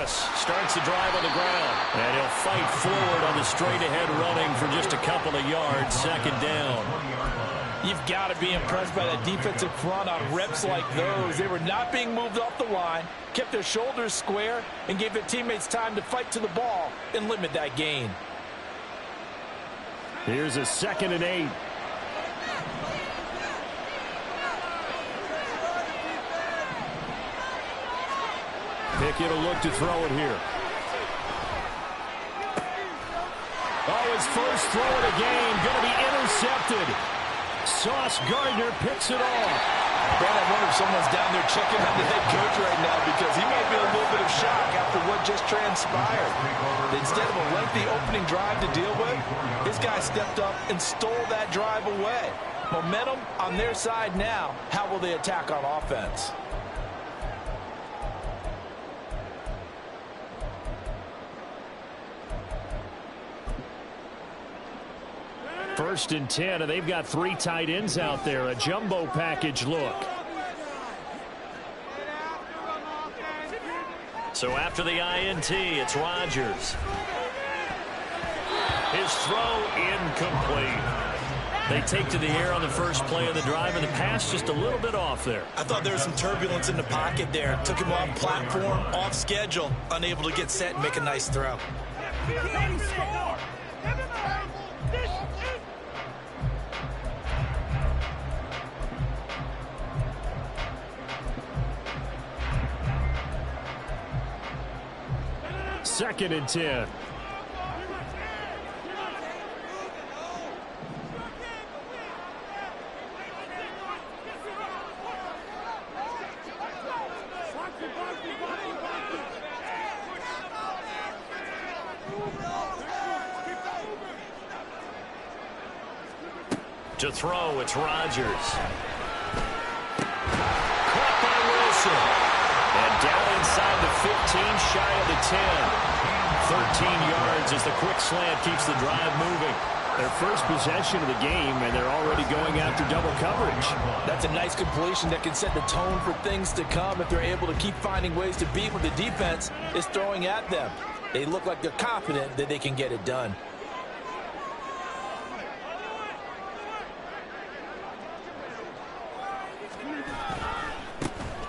this. Starts the drive on the ground. And he'll fight forward on the straight-ahead running for just a couple of yards. Second down. You've got to be impressed by that defensive front on reps like those. They were not being moved off the line, kept their shoulders square, and gave their teammates time to fight to the ball and limit that gain. Here's a 2nd and 8. Pickett will look to throw it here. Oh, his first throw of the game going to be intercepted. Sauce Gardner picks it off. Man, I wonder if someone's down there checking on the head coach right now because he might be in a little bit of shock after what just transpired. Instead of a lengthy opening drive to deal with, this guy stepped up and stole that drive away. Momentum on their side now. How will they attack on offense? 1st and 10, and they've got 3 tight ends out there. A jumbo package look. So after the INT, it's Rodgers. His throw incomplete. They take to the air on the first play of the drive, and the pass just a little bit off there. I thought there was some turbulence in the pocket there. Took him off platform, off schedule, unable to get set and make a nice throw. Second and 10. To throw, it's Rodgers. Caught by Wilson. And down inside the 15, shy of the 10. 13 yards as the quick slant keeps the drive moving. Their first possession of the game, and they're already going after double coverage. That's a nice completion that can set the tone for things to come if they're able to keep finding ways to beat what the defense is throwing at them. They look like they're confident that they can get it done.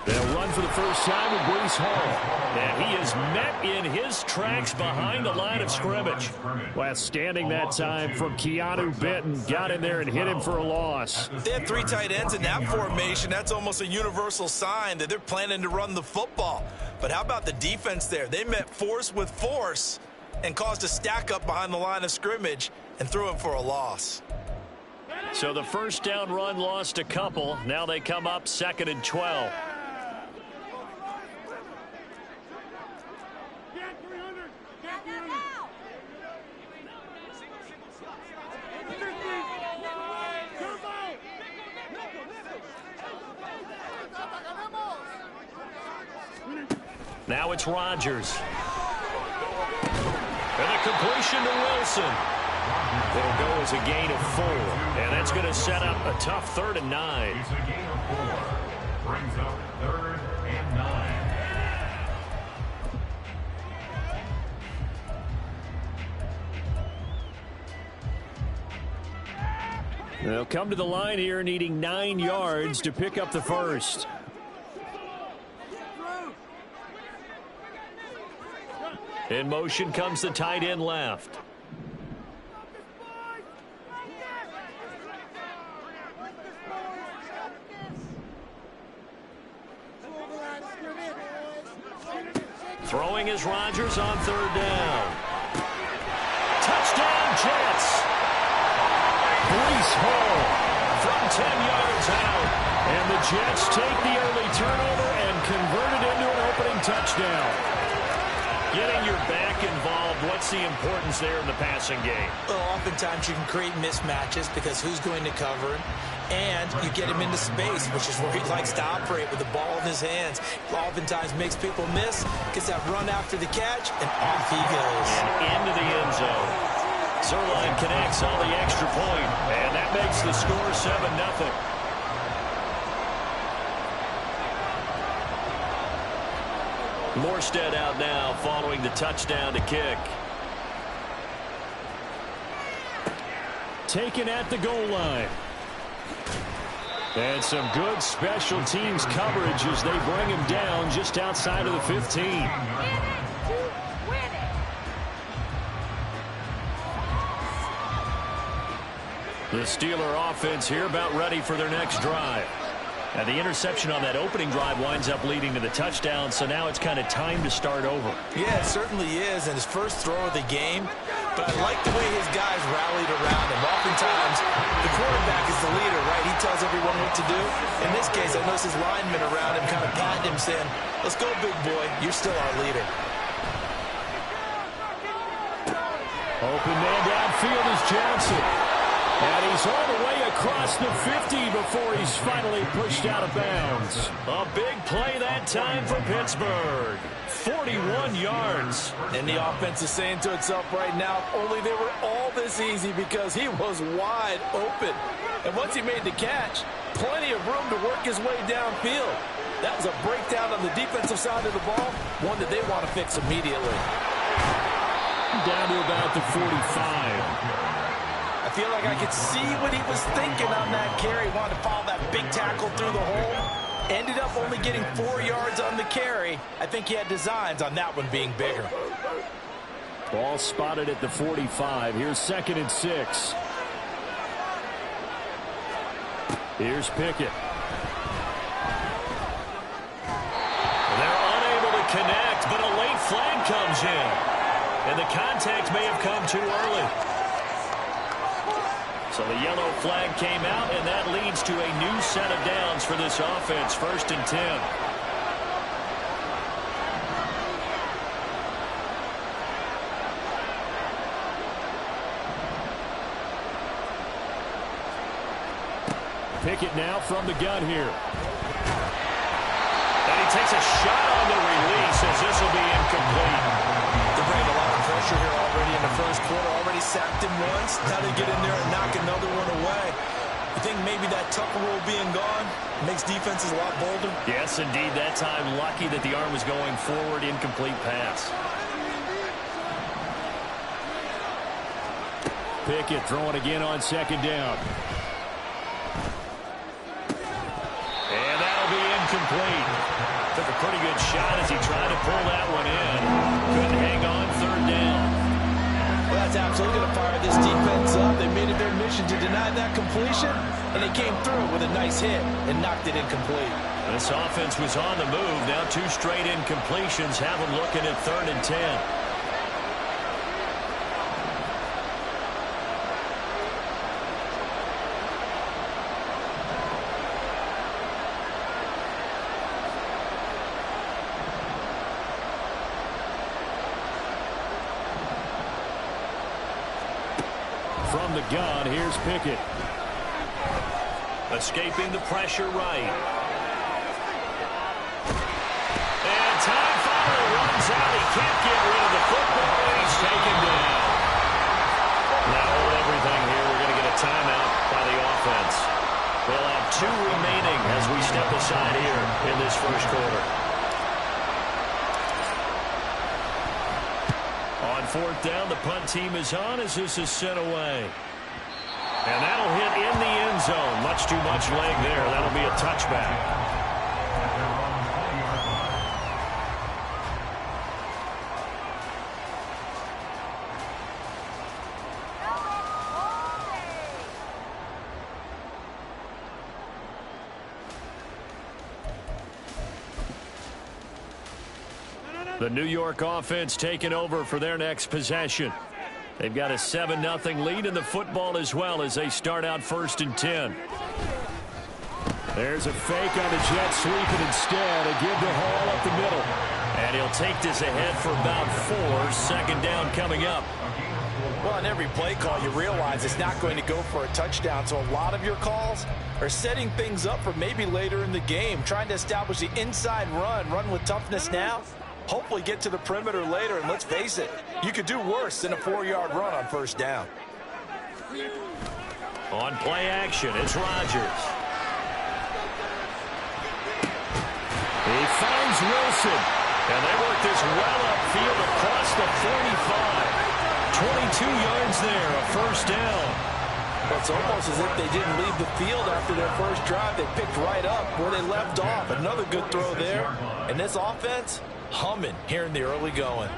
They'll run for the first time with Breece Hall. And he is met in his tracks behind the line of scrimmage. Outstanding that time from Keanu Benton. Got in there and hit him for a loss. They have 3 tight ends in that formation. That's almost a universal sign that they're planning to run the football. But how about the defense there? They met force with force and caused a stack up behind the line of scrimmage and threw him for a loss. So the first down run lost a couple. Now they come up 2nd and 12. Now it's Rodgers. And a completion to Wilson. It'll go as a gain of 4. And that's going to set up a tough 3rd and 9. It's a gain of 4. Brings up 3rd and 9. They'll come to the line here needing 9 yards to pick up the first. In motion comes the tight end left. Throwing is Rodgers on 3rd down. Touchdown, Jets. Breece Hall from 10 yards out. And the Jets take the early turnover and convert it into an opening touchdown. Getting your back involved, what's the importance there in the passing game? Well, oftentimes you can create mismatches because who's going to cover him, and you get him into space, which is where he likes to operate with the ball in his hands. Oftentimes makes people miss, gets that run after the catch, and off he goes. And into the end zone. Zerline connects on the extra point, and that makes the score 7-0. Morstead out now following the touchdown to kick. Taken at the goal line. And some good special teams coverage as they bring him down just outside of the 15. The Steeler offense here about ready for their next drive. And the interception on that opening drive winds up leading to the touchdown, so now it's kind of time to start over. Yeah, it certainly is, and his first throw of the game. But I like the way his guys rallied around him. Oftentimes, the quarterback is the leader, right? He tells everyone what to do. In this case, I noticed his linemen around him kind of patting him, saying, "Let's go, big boy. You're still our leader." Open man downfield is Johnson. And he's all the way across the 50 before he's finally pushed out of bounds. A big play that time for Pittsburgh. 41 yards. And the offense is saying to itself right now, only they were all this easy because he was wide open. And once he made the catch, plenty of room to work his way downfield. That was a breakdown on the defensive side of the ball, one that they want to fix immediately. Down to about the 45. I feel like I could see what he was thinking on that carry. Wanted to follow that big tackle through the hole. Ended up only getting 4 yards on the carry. I think he had designs on that one being bigger. Ball spotted at the 45. Here's 2nd and 6. Here's Pickett. They're unable to connect, but a late flag comes in. And the contact may have come too early. So the yellow flag came out, and that leads to a new set of downs for this offense. 1st and 10. Pickett now from the gun here. And he takes a shot on the release as this will be incomplete. They're bringing a lot of pressure here already in the first quarter. Already sacked him once. Now they get in there and knock another one away. I think maybe that Tucker rule being gone makes defenses a lot bolder. Yes, indeed. That time, lucky that the arm was going forward. Incomplete pass. Pickett throwing again on 2nd down. And that'll be incomplete. Took a pretty good shot as he tried to pull that one in. Couldn't hang on 3rd down. Well, that's absolutely going to fire this defense up. They made it their mission to deny that completion, and they came through with a nice hit and knocked it incomplete. This offense was on the move. Now 2 straight incompletions have them looking at 3rd and 10. From the gun, here's Pickett. Escaping the pressure right. And Ty Fowler runs out. He can't get rid of the football. He's taken down. Now hold everything here. We're going to get a timeout by the offense. We'll have 2 remaining as we step aside here in this first quarter. On 4th down, the punt team is on as this is sent away. And that'll hit in the end zone. Much too much leg there. That'll be a touchback. The New York offense taking over for their next possession. They've got a 7-0 lead in the football as well as they start out 1st and 10. There's a fake on the jet sweep instead. A give to Hall up the middle. And he'll take this ahead for about 4. 2nd down coming up. Well, on every play call, you realize it's not going to go for a touchdown. So a lot of your calls are setting things up for maybe later in the game, trying to establish the inside run with toughness now. Hopefully get to the perimeter later, and let's face it, you could do worse than a 4-yard run on 1st down. On play action, it's Rodgers. He finds Wilson. And they work this well upfield across the 45. 22 yards there, a first down. It's almost as if they didn't leave the field after their first drive. They picked right up where they left off. Another good throw there. And this offense, humming here in the early going.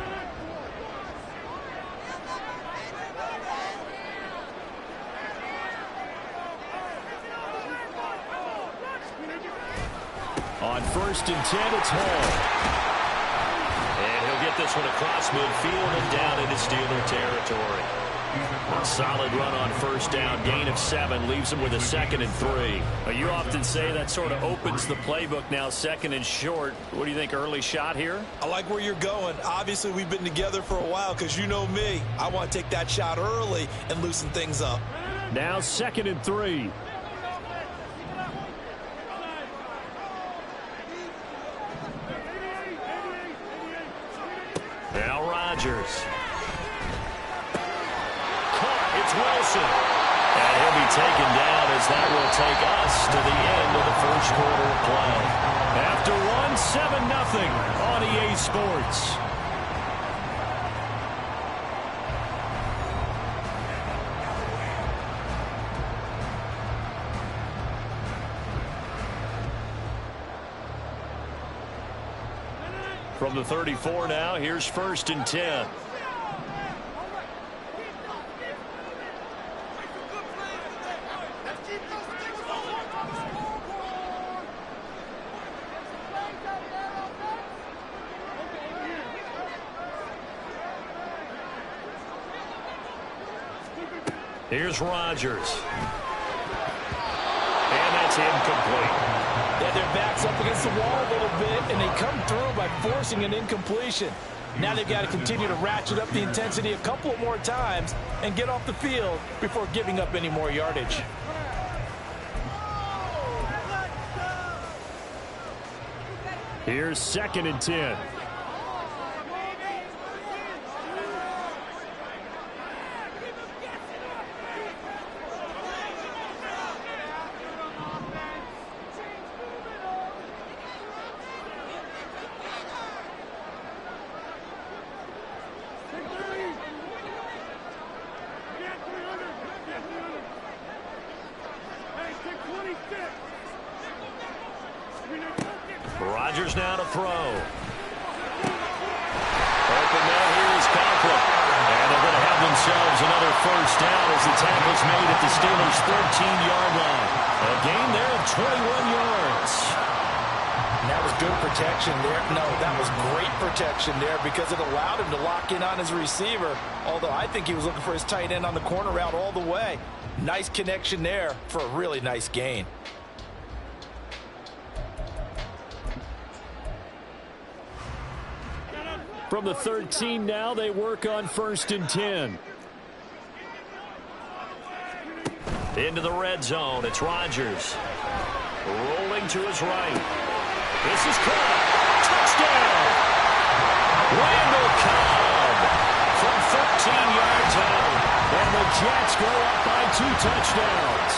On 1st and 10, it's Hall. And he'll get this one across midfield and down into Steeler territory. A solid run on first down. Gain of 7 leaves him with a 2nd and 3. You often say that sort of opens the playbook now, 2nd and short. What do you think, early shot here? I like where you're going. Obviously, we've been together for a while because you know me. I want to take that shot early and loosen things up. Now 2nd and 3. Now Rodgers. It's Wilson. And he'll be taken down as that will take us to the end of the first quarter of play. After one, 7-0 on EA Sports. From the 34 now, here's 1st and 10. Here's Rodgers. And that's incomplete. Yeah, their back's up against the wall a little bit, and they come through by forcing an incompletion. Now they've got to continue to ratchet up the intensity a couple more times and get off the field before giving up any more yardage. Here's 2nd and 10. Rodgers now to throw. Open now, here is Conklin. And they're going to have themselves another first down as the tackle's made at the Steelers' 13-yard line. A gain there of 21 yards. And that was good protection there. No, that was great protection there because it allowed him to lock in on his receiver, although I think he was looking for his tight end on the corner route all the way. Nice connection there for a really nice gain. From the 13 now, they work on 1st and 10. Into the red zone, it's Rodgers. Rolling to his right. This is caught. Touchdown! Randall Cobb from 13 yards out. And the Jets go up by 2 touchdowns.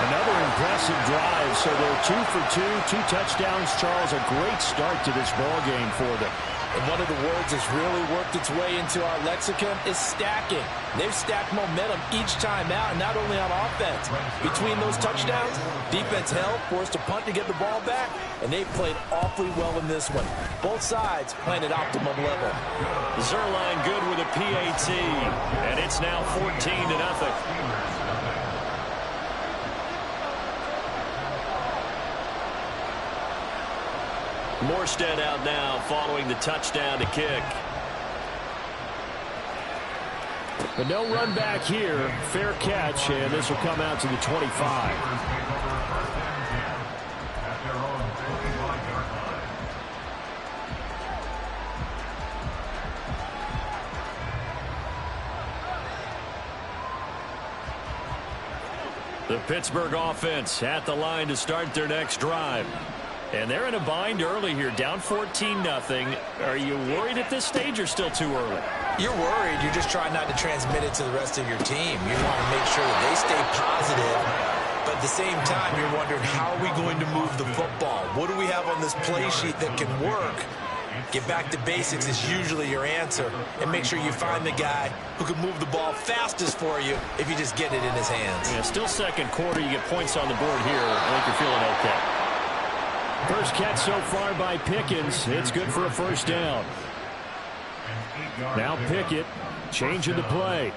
Another impressive drive, so they're 2 for 2, 2 touchdowns. Charles, a great start to this ball game for them. And one of the words that's really worked its way into our lexicon is stacking. They've stacked momentum each time out, and not only on offense. Between those touchdowns, defense held, forced a punt to get the ball back, and they played awfully well in this one. Both sides playing at optimum level. Zerline good with a PAT, and it's now 14-0. Morstead out now following the touchdown to kick. But no run back here. Fair catch, and this will come out to the 25. The Pittsburgh offense at the line to start their next drive. And they're in a bind early here, down 14-0. Are you worried at this stage or still too early? You're worried. You're just trying not to transmit it to the rest of your team. You want to make sure that they stay positive. But at the same time, you're wondering, how are we going to move the football? What do we have on this play sheet that can work? Get back to basics is usually your answer, and make sure you find the guy who can move the ball fastest for you if you just get it in his hands. Yeah, still second quarter. You get points on the board here. I think you're feeling okay. First catch so far by Pickens. It's good for a first down. Now Pickett changing the play.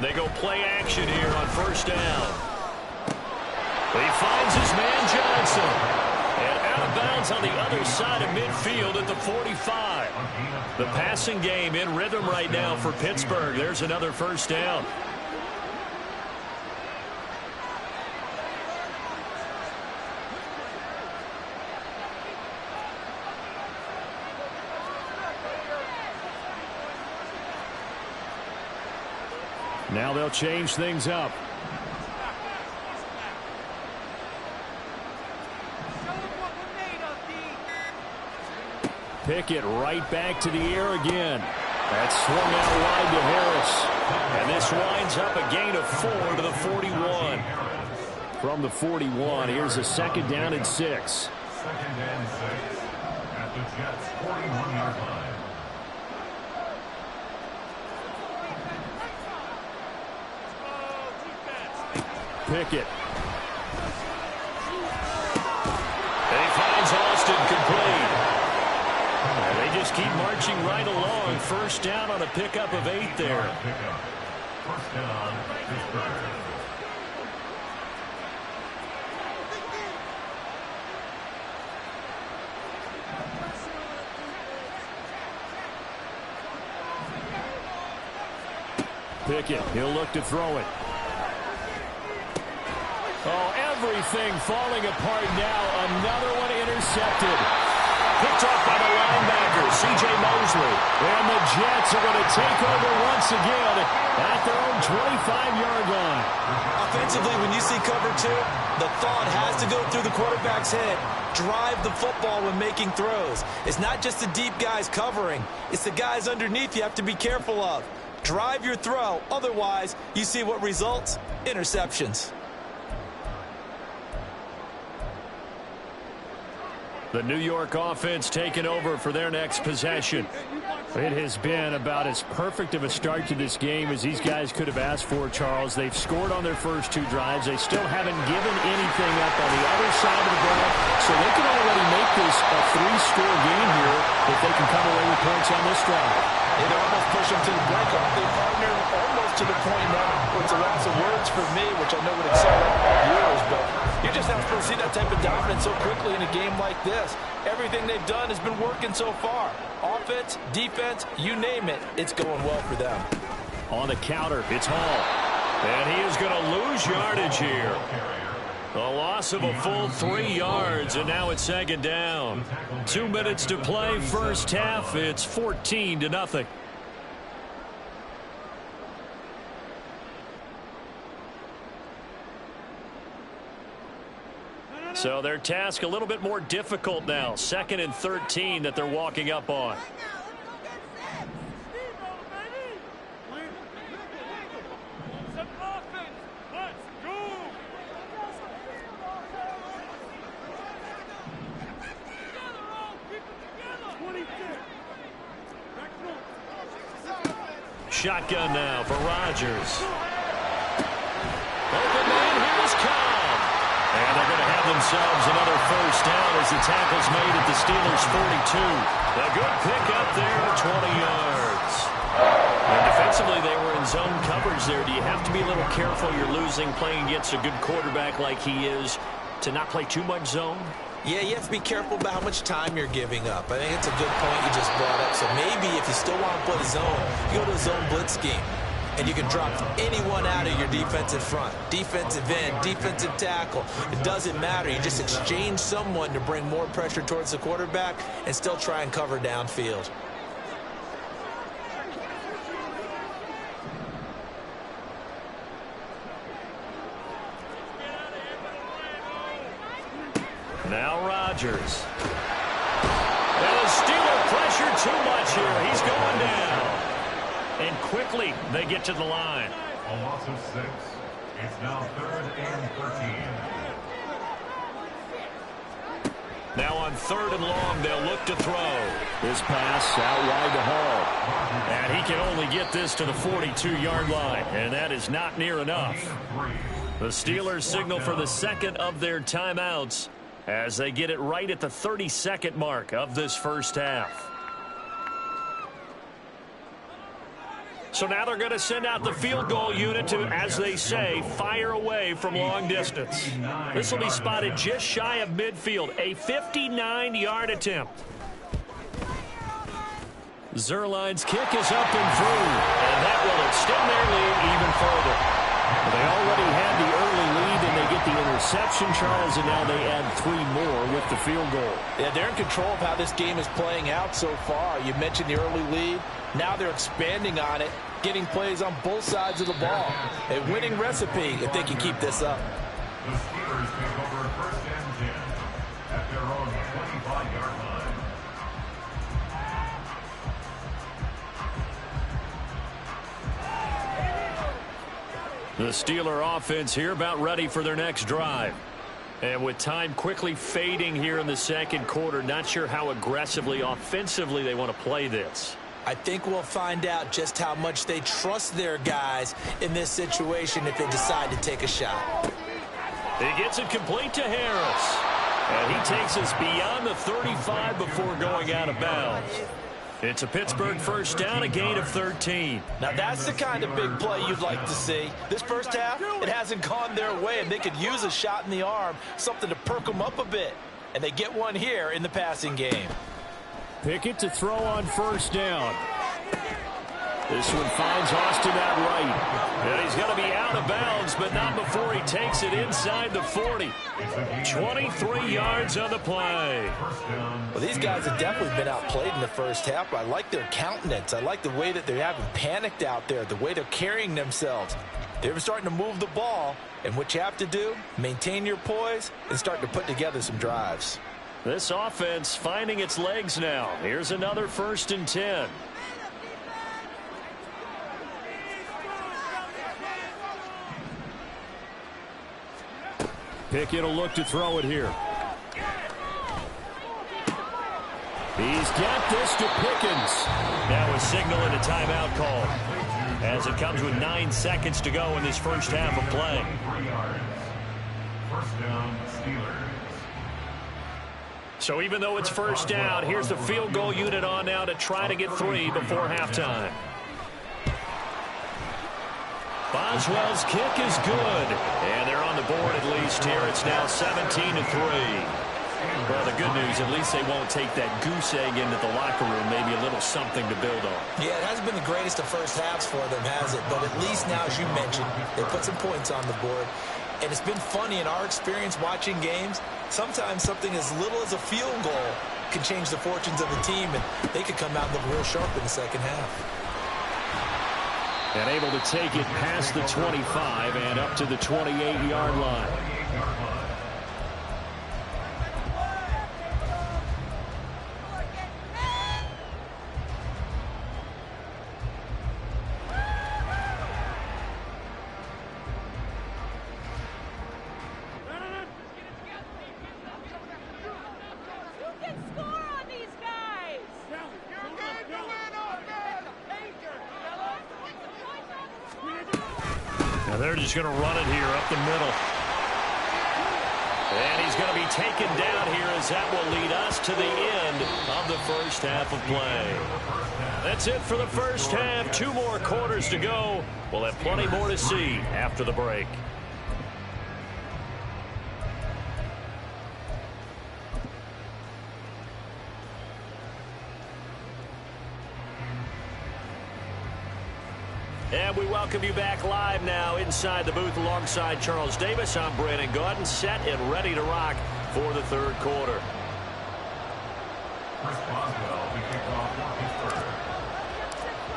They go play action here on first down. He finds his man Johnson. And out of bounds on the other side of midfield at the 45. The passing game in rhythm right now for Pittsburgh. There's another first down. Now they'll change things up. Pickett right back to the air again. That's swung out wide to Harris. And this winds up a gain of 4 to the 41. From the 41, here's a second down and 6. Second and 6 at the Jets' 41-yard line. Pickett. He finds Austin complete. They just keep marching right along. First down on a pickup of 8 there. First down, Pittsburgh. Pickett, he'll look to throw it. Oh, everything falling apart now. Another one intercepted. Picked off by the linebacker, C.J. Mosley. And the Jets are going to take over once again at their own 25-yard line. Offensively, when you see cover 2, the thought has to go through the quarterback's head. Drive the football when making throws. It's not just the deep guys covering. It's the guys underneath you have to be careful of. Drive your throw. Otherwise, you see what results? Interceptions. The New York offense taking over for their next possession. It has been about as perfect of a start to this game as these guys could have asked for, Charles. They've scored on their first 2 drives. They still haven't given anything up on the other side of the ball, so they can already make this a 3-score game here if they can come away with points on this drive. It almost pushed them to the brink, aren't they, partner? Almost to the point now where it's a loss of words for me, which I know would excite viewers, but you're just not supposed to see that type of dominance so quickly in a game like this. Everything they've done has been working so far. Offense, defense, you name it, it's going well for them. On the counter, it's Hall. And he is going to lose yardage here. A loss of a full 3 yards, and now it's second down. 2 minutes to play, first half. It's 14-0. So their task a little bit more difficult now. 2nd and 13 that they're walking up on. Shotgun now for Rodgers. Open man, here is Cobb. And they're going to have themselves another first down as the tackle's made at the Steelers' 42. A good pickup there, 20 yards. And defensively, they were in zone coverage there. Do you have to be a little careful? You're losing, playing against a good quarterback like he is, to not play too much zone? Yeah, you have to be careful about how much time you're giving up. I think it's a good point you just brought up. So maybe if you still want to play zone, you go to a zone blitz scheme. And you can drop anyone out of your defensive front. Defensive end, defensive tackle. It doesn't matter. You just exchange someone to bring more pressure towards the quarterback and still try and cover downfield. Rodgers. And the Steeler pressure too much here. He's going down. And quickly they get to the line. A loss of 6. It's now 3rd and 13. Now on 3rd and long, they'll look to throw. This pass out wide to Hall. And he can only get this to the 42-yard line. And that is not near enough. The Steelers signal for the second of their timeouts as they get it right at the 32nd mark of this first half. So now they're going to send out the field goal unit to, as they say, fire away from long distance. This will be spotted just shy of midfield, a 59-yard attempt. Zerline's kick is up and through, and that will extend their lead even further. They already had the early lead, and they get the interception, Charles, and now they add 3 more with the field goal. Yeah, they're in control of how this game is playing out so far. You mentioned the early lead. Now they're expanding on it, getting plays on both sides of the ball. A winning recipe if they can keep this up. The Steelers take over 1st and 10 at their own 25-yard line. The Steeler offense here about ready for their next drive. And with time quickly fading here in the second quarter, not sure how aggressively, offensively they want to play this. I think we'll find out just how much they trust their guys in this situation if they decide to take a shot. He gets it complete to Harris. And he takes us beyond the 35 before going out of bounds. It's a Pittsburgh first down, a gain of 13. Now that's the kind of big play you'd like to see. This first half, it hasn't gone their way, and they could use a shot in the arm, something to perk them up a bit. And they get one here in the passing game. Pickett to throw on first down. This one finds Austin out right. And he's going to be out of bounds, but not before he takes it inside the 40. 23 yards on the play. Well, these guys have definitely been outplayed in the first half. I like their countenance. I like the way that they haven't panicked out there, the way they're carrying themselves. They're starting to move the ball, and what you have to do, maintain your poise and start to put together some drives. This offense finding its legs now. Here's another 1st and 10. Pickett will look to throw it here. He's got this to Pickens. Now a signal and a timeout call as it comes with 9 seconds to go in this first half of play. 3 yards. First down, Steelers. So even though it's first down, here's the field goal unit on now to try to get 3 before halftime. Boswell's kick is good. And they're on the board at least here. It's now 17-3. Well, the good news, at least they won't take that goose egg into the locker room. Maybe a little something to build on. Yeah, it hasn't been the greatest of first halves for them, has it? But at least now, as you mentioned, they put some points on the board. And it's been funny in our experience watching games. Sometimes something as little as a field goal can change the fortunes of the team, and they could come out and look real sharp in the second half. And able to take it past the 25 and up to the 28-yard line. They're just going to run it here up the middle. And he's going to be taken down here as that will lead us to the end of the first half of play. That's it for the first half. 2 more quarters to go. We'll have plenty more to see after the break. And we welcome you back live now inside the booth alongside Charles Davis. I'm Brandon Gaudin, set and ready to rock for the third quarter. Chris Boswell, we kick off for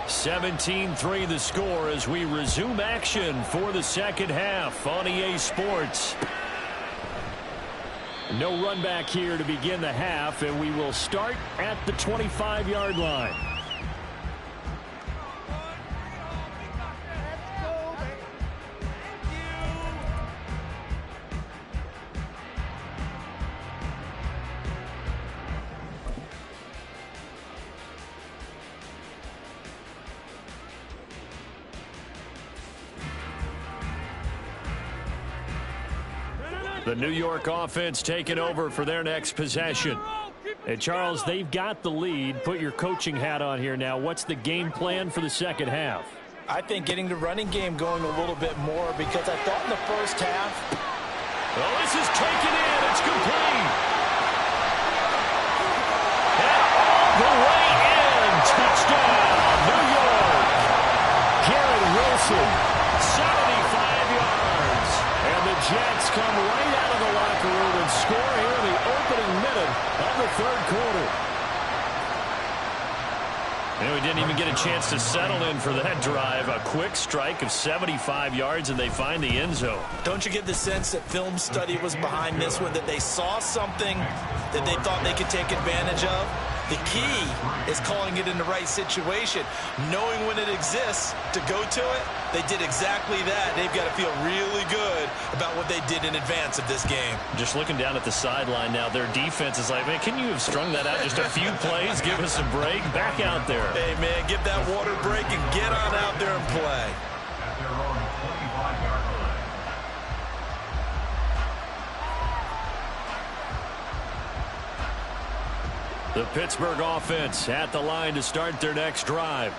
Pittsburgh. 17-3 the score as we resume action for the second half on EA Sports. No run back here to begin the half, and we will start at the 25-yard line. The New York offense taking over for their next possession. And Charles, they've got the lead. Put your coaching hat on here now. What's the game plan for the second half? I think getting the running game going a little bit more, because I thought in the first half. Well, this is taken in. It's complete. And all the way in. Touchdown, New York. Garrett Wilson, 75 yards. And the Jets come right out of the locker room and score here in the opening minute of the third quarter. And we didn't even get a chance to settle in for that drive. A quick strike of 75 yards, and they find the end zone. Don't you get the sense that film study was behind this one, that they saw something that they thought they could take advantage of? The key is calling it in the right situation, knowing when it exists to go to it. They did exactly that. They've got to feel really good about what they did in advance of this game. Just looking down at the sideline now, their defense is like, man, can you have strung that out just a few plays? Give us a break. Back out there. Hey, man, give that water break and get on out there and play. At their own 25-yard line. The Pittsburgh offense at the line to start their next drive.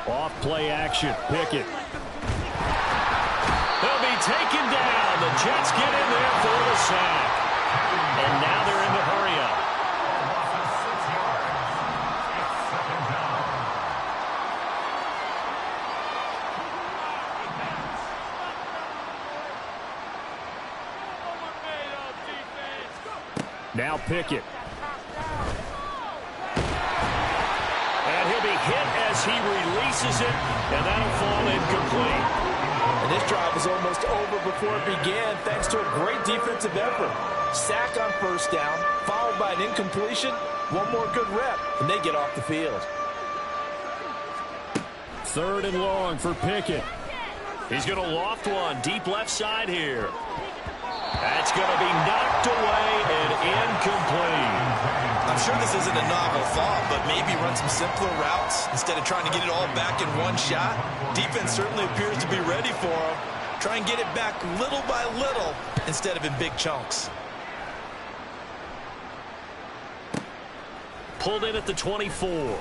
Off play action. Pickett. They'll be taken down. The Jets get in there for the sack. And now they're in the hurry up. Now Pickett. And he'll be hit as he releases it, and that'll fall incomplete. And this drive was almost over before it began, thanks to a great defensive effort. Sack on first down, followed by an incompletion. One more good rep, and they get off the field. Third and long for Pickett. He's going to loft one deep left side here. That's going to be knocked away and incomplete. I'm sure this isn't a novel thought, but maybe run some simpler routes instead of trying to get it all back in one shot. Defense certainly appears to be ready for him. Try and get it back little by little instead of in big chunks. Pulled in at the 24.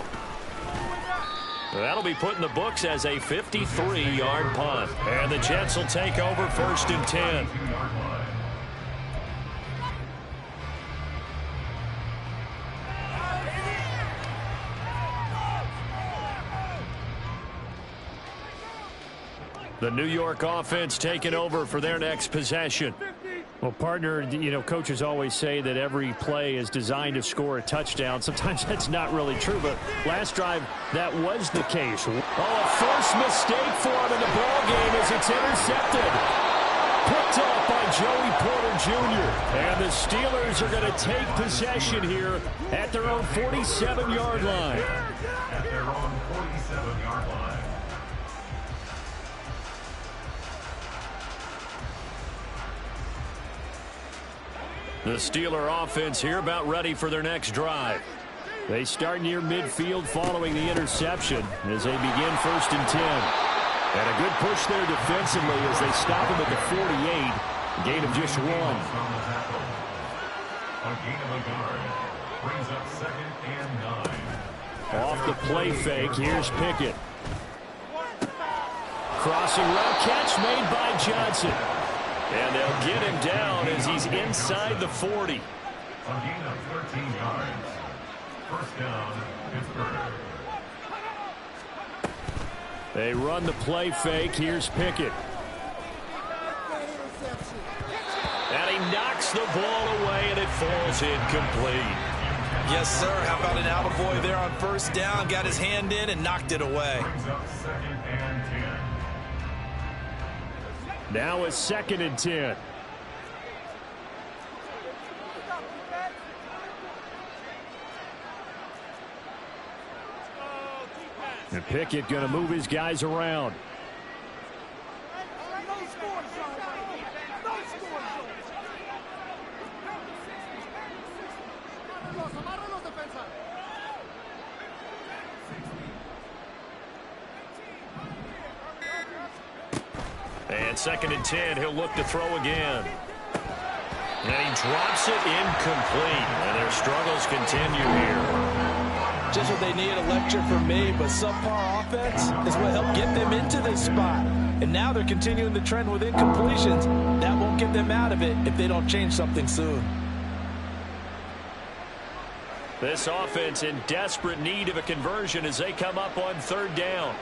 That'll be put in the books as a 53-yard punt. And the Jets will take over first and 10. The New York offense taking over for their next possession. Well, partner, you know, coaches always say that every play is designed to score a touchdown. Sometimes that's not really true, but last drive, that was the case. Oh, a first mistake for him in the ball game as it's intercepted. Picked off by Joey Porter Jr. And the Steelers are going to take possession here at their own 47-yard line. At their own 47-yard line. The Steeler offense here about ready for their next drive. They start near midfield following the interception as they begin first and 10. And a good push there defensively as they stop him at the 48. Gain of just one. A gain of a yard. Brings up second and 9. Off the play fake, here's Pickett. Crossing route catch made by Johnson. And they'll get him down as he's inside the 40. A gain of 13 yards. First down, Pittsburgh. They run the play fake. Here's Pickett. And he knocks the ball away, and it falls incomplete. Yes, sir. How about an attaboy there on first down? Got his hand in and knocked it away. Brings up second and 10. Now a 2nd and 10. And Pickett going to move his guys around. And 2nd and 10, he'll look to throw again. And he drops it incomplete. And their struggles continue here. Just what they need, a lecture from me, but subpar offense is what helped get them into this spot. And now they're continuing the trend with incompletions. That won't get them out of it if they don't change something soon. This offense in desperate need of a conversion as they come up on 3rd down.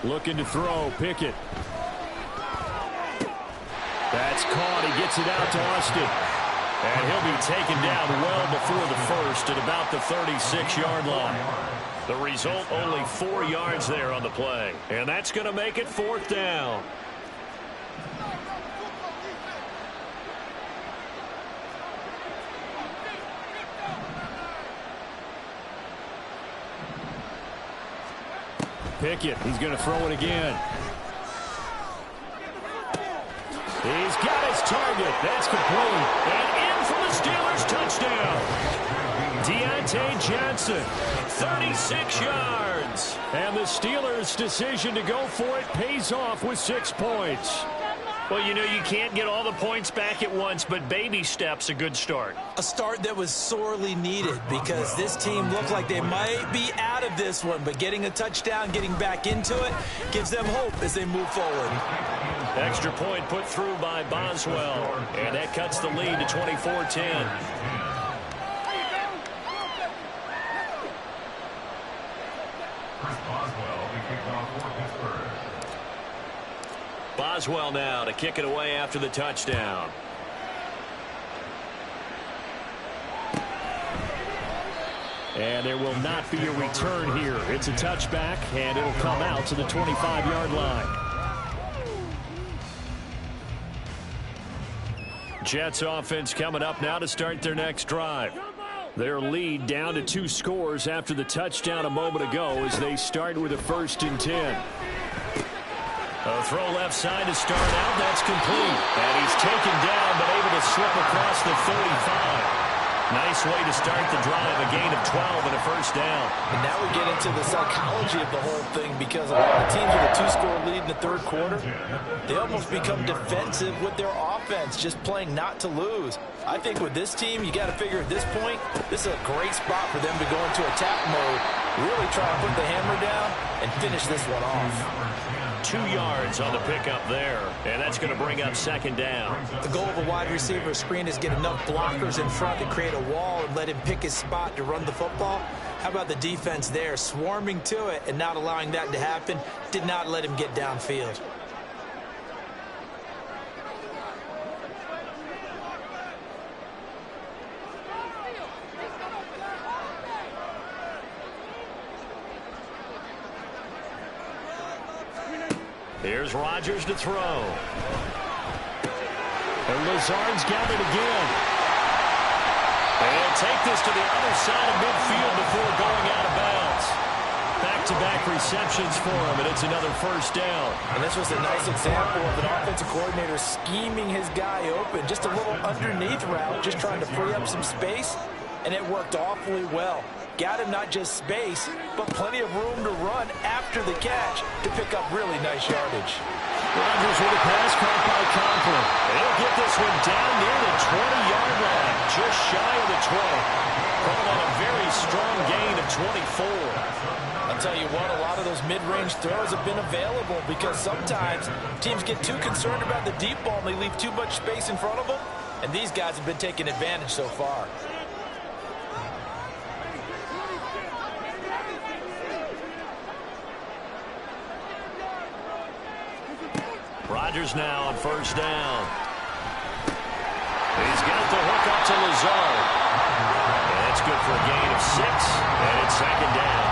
Looking to throw, Pickett. That's caught. He gets it out to Austin. And he'll be taken down well before the first at about the 36-yard line. The result, only 4 yards there on the play. And that's going to make it 4th down. Pickett, he's going to throw it again. He's got his target. That's complete. And in for the Steelers touchdown. Deontay Johnson, 36 yards. And the Steelers' decision to go for it pays off with 6 points. Well, you know, you can't get all the points back at once, but baby steps, a good start. A start that was sorely needed because this team looked like they might be out of this one, but getting a touchdown, getting back into it, gives them hope as they move forward. Extra point put through by Boswell, and that cuts the lead to 24-10. Boswell now to kick it away after the touchdown. And there will not be a return here. It's a touchback, and it'll come out to the 25-yard line. Jets offense coming up now to start their next drive. Their lead down to 2 scores after the touchdown a moment ago as they start with a 1st and 10. A throw left side to start out. That's complete. And he's taken down but able to slip across the 35. Nice way to start the drive. A gain of 12 and a 1st down. And now we get into the psychology of the whole thing because a lot of teams with a 2-score lead in the 3rd quarter, they almost become defensive with their offense, just playing not to lose. I think with this team, you got to figure at this point, this is a great spot for them to go into attack mode, really try and put the hammer down and finish this one off. 2 yards on the pickup there, and that's going to bring up 2nd down. The goal of a wide receiver screen is get enough blockers in front to create a wall and let him pick his spot to run the football. How about the defense there, swarming to it and not allowing that to happen? Did not let him get downfield. Here's Rodgers to throw. And Lazard's got it again. And he'll take this to the other side of midfield before going out of bounds. Back-to-back receptions for him, and it's another 1st down. And this was a nice example of an offensive coordinator scheming his guy open. Just a little underneath route, just trying to free up some space, and it worked awfully well. Got him not just space, but plenty of room to run after the catch to pick up really nice yardage. Rodgers with a pass caught by Conklin. He'll get this one down near the 20-yard line, just shy of the 20. Called on a very strong gain of 24. I'll tell you what, a lot of those mid-range throws have been available because sometimes teams get too concerned about the deep ball and they leave too much space in front of them, and these guys have been taking advantage so far. Rodgers now on 1st down. He's got the hook up to Lazard. And that's good for a gain of 6, and it's 2nd down.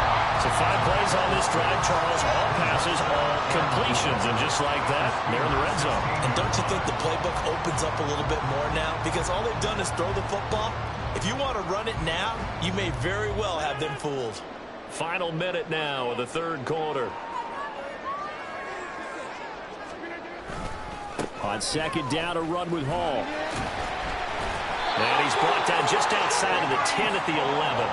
plays on this drive, Charles. All passes, all completions. And just like that, they're in the red zone. And don't you think the playbook opens up a little bit more now? Because all they've done is throw the football. If you want to run it now, you may very well have them fooled. Final minute now of the third quarter. On second down, a run with Hall. And he's brought down just outside of the 10 at the 11.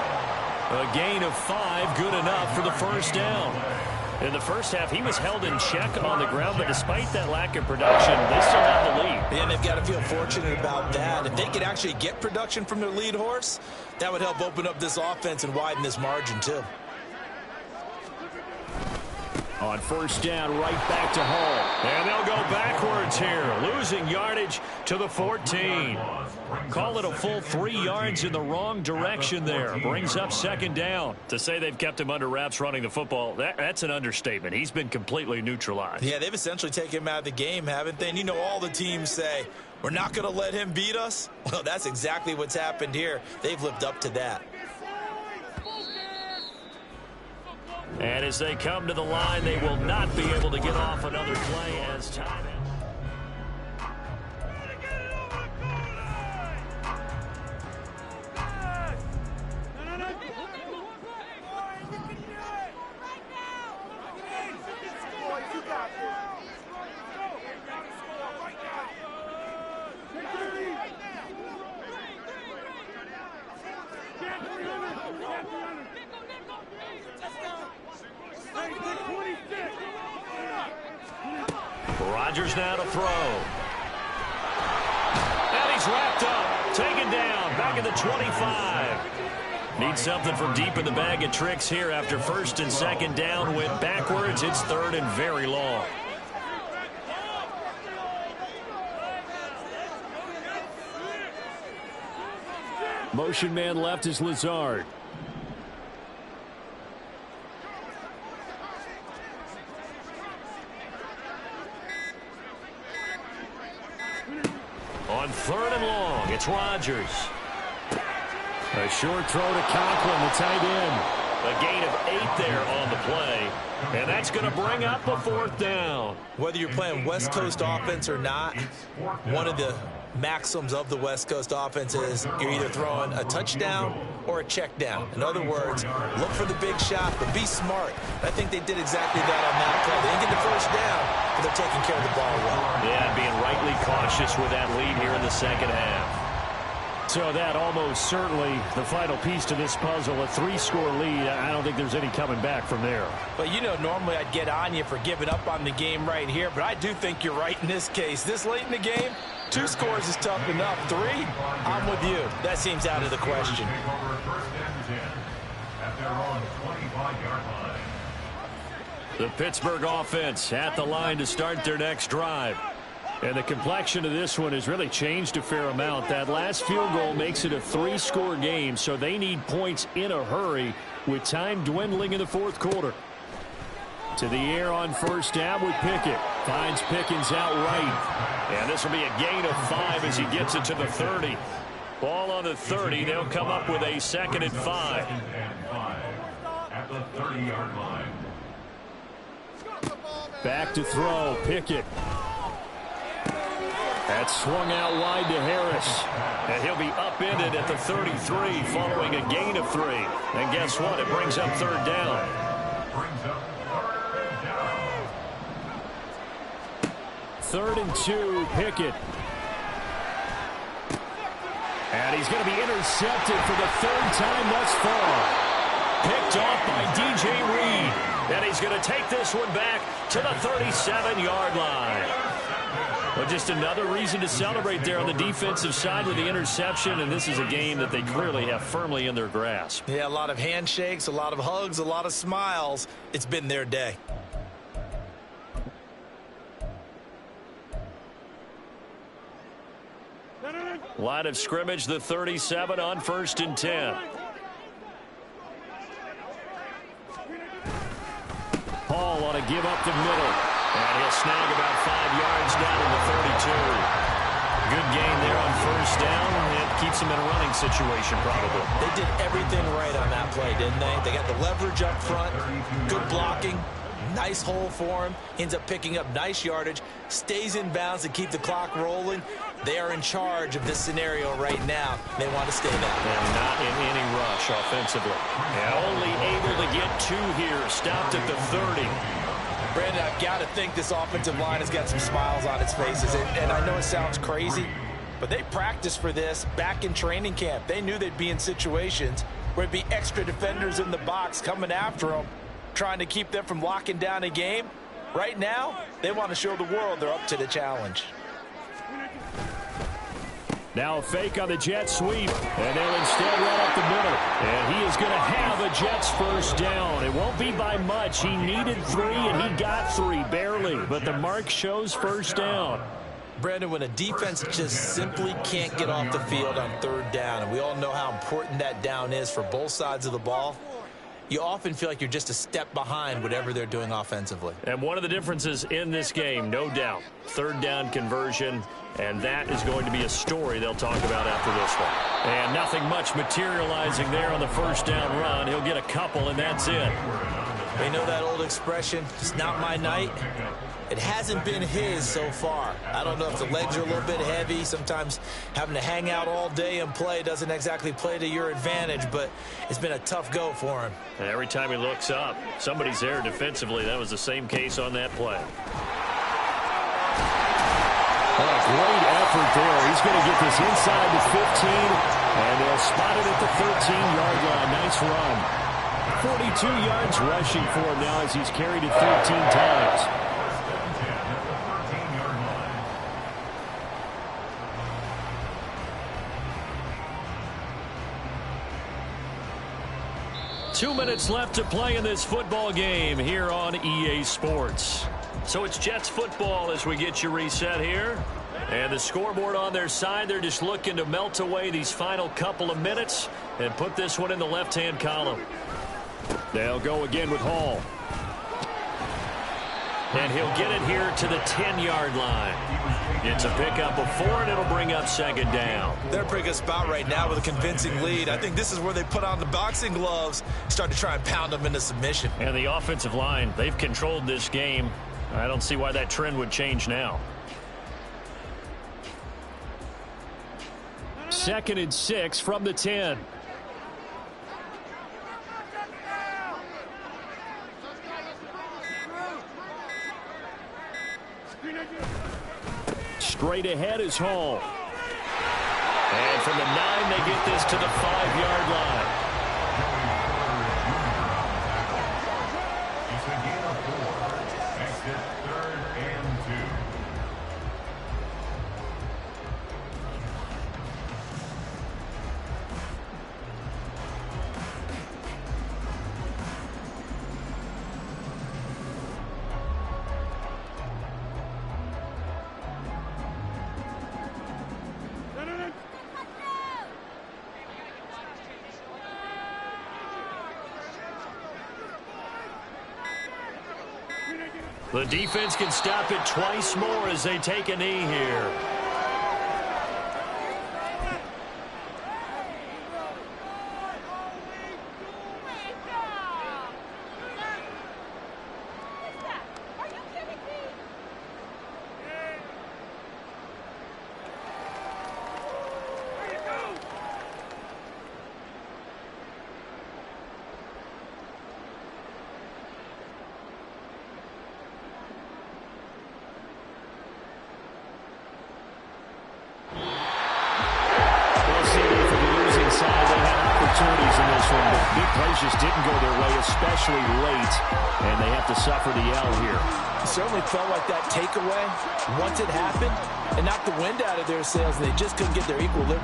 A gain of 5, good enough for the first down. In the first half, he was held in check on the ground, but despite that lack of production, they still have the lead. And they've got to feel fortunate about that. If they could actually get production from their lead horse, that would help open up this offense and widen this margin, too. On first down, right back to Hall. And they'll go backwards here, losing yardage to the 14. Call it a full 3 yards in the wrong direction there. Brings up second down. To say they've kept him under wraps running the football, that's an understatement. He's been completely neutralized. Yeah, they've essentially taken him out of the game, haven't they? And you know all the teams say, we're not going to let him beat us. Well, that's exactly what's happened here. They've lived up to that. And as they come to the line, they will not be able to get off another play as time. Rodgers now to throw. And he's wrapped up. Taken down. Back at the 25. Need something from deep in the bag of tricks here after first and second down. Went backwards. It's third and very long. Motion man left is Lazard. On third and long, it's Rodgers. A short throw to Conklin, the tight end. A gain of 8 there on the play. And that's going to bring up a fourth down. Whether you're playing West Coast offense or not, one of the maxims of the West Coast offense is you're either throwing a touchdown or a check down. In other words, look for the big shot, but be smart. I think they did exactly that on that play. They didn't get the first down, but they're taking care of the ball well. Yeah, being rightly cautious with that lead here in the second half. So that almost certainly the final piece to this puzzle, a 3-score lead. I don't think there's any coming back from there. But, you know, normally I'd get on you for giving up on the game right here, but I do think you're right in this case. This late in the game, 2 scores is tough enough. 3, I'm with you. That seems out of the question. The Pittsburgh offense at the line to start their next drive. And the complexion of this one has really changed a fair amount. That last field goal makes it a 3-score game, so they need points in a hurry with time dwindling in the fourth quarter. To the air on first down with Pickett. Finds Pickens out right. And this will be a gain of 5 as he gets it to the 30. Ball on the 30. They'll come up with a 2nd and 5. At the 30-yard line. Back to throw. Pickett. That's swung out wide to Harris. And he'll be upended at the 33 following a gain of 3. And guess what? It brings up third down. Third and 2, Pickett. And he's going to be intercepted for the 3rd time thus far. Picked off by DJ Reed. And he's going to take this one back to the 37-yard line. Well, just another reason to celebrate there on the defensive side with the interception, and this is a game that they clearly have firmly in their grasp. Yeah, a lot of handshakes, a lot of hugs, a lot of smiles. It's been their day. Line of scrimmage, the 37 on 1st and 10. Hall ought to give up the middle. And he'll snag about 5 yards down to the 32. good gain there on first down. It keeps them in a running situation, probably. They did everything right on that play, didn't they? They got the leverage up front, good blocking, nice hole for him, ends up picking up nice yardage, stays in bounds to keep the clock rolling. They are in charge of this scenario right now. They want to stay that way. And not in any rush offensively. And only able to get 2 here. Stopped at the 30. Brandon, I've got to think this offensive line has got some smiles on its faces. And I know it sounds crazy, but they practiced for this back in training camp. They knew they'd be in situations where it'd be extra defenders in the box coming after them, trying to keep them from locking down a game. Right now, they want to show the world they're up to the challenge. Now a fake on the jet sweep, and they'll instead run up the middle. And he is going to have a Jets first down. It won't be by much. He needed 3, and he got 3, barely. But the mark shows first down. Brandon, when a defense just simply can't get off the field on 3rd down, and we all know how important that down is for both sides of the ball, you often feel like you're just a step behind whatever they're doing offensively. And one of the differences in this game, no doubt, 3rd down conversion, and that is going to be a story they'll talk about after this one. And nothing much materializing there on the first down run. He'll get a couple, and that's it. We know that old expression, it's not my night. It hasn't been his so far. I don't know if the legs are a little bit heavy. Sometimes having to hang out all day and play doesn't exactly play to your advantage, but it's been a tough go for him. And every time he looks up, somebody's there defensively. That was the same case on that play. Oh, great effort there. He's going to get this inside the 15, and they'll spot it at the 13-yard line. Nice run. 42 yards rushing for him now as he's carried it 13 times. Two minutes left to play in this football game here on EA Sports. So it's Jets football as we get you reset here. And the scoreboard on their side, they're just looking to melt away these final couple of minutes and put this one in the left-hand column. They'll go again with Hall. And he'll get it here to the 10-yard line. It's a pickup of 4, and it'll bring up 2nd down. They're in a pretty good spot right now with a convincing lead. I think this is where they put on the boxing gloves, start to try and pound them into submission. And the offensive line, they've controlled this game. I don't see why that trend would change now. 2nd and 6 from the 10. Straight ahead is Hall. And from the 9, they get this to the 5-yard line. It's a gain of 4. Makes it 3rd and 2. The defense can stop it twice more as they take a knee here. Just didn't go their way, especially late, and they have to suffer the L here. It certainly felt like that takeaway, once it happened, it knocked the wind out of their sails, and they just couldn't get their equilibrium.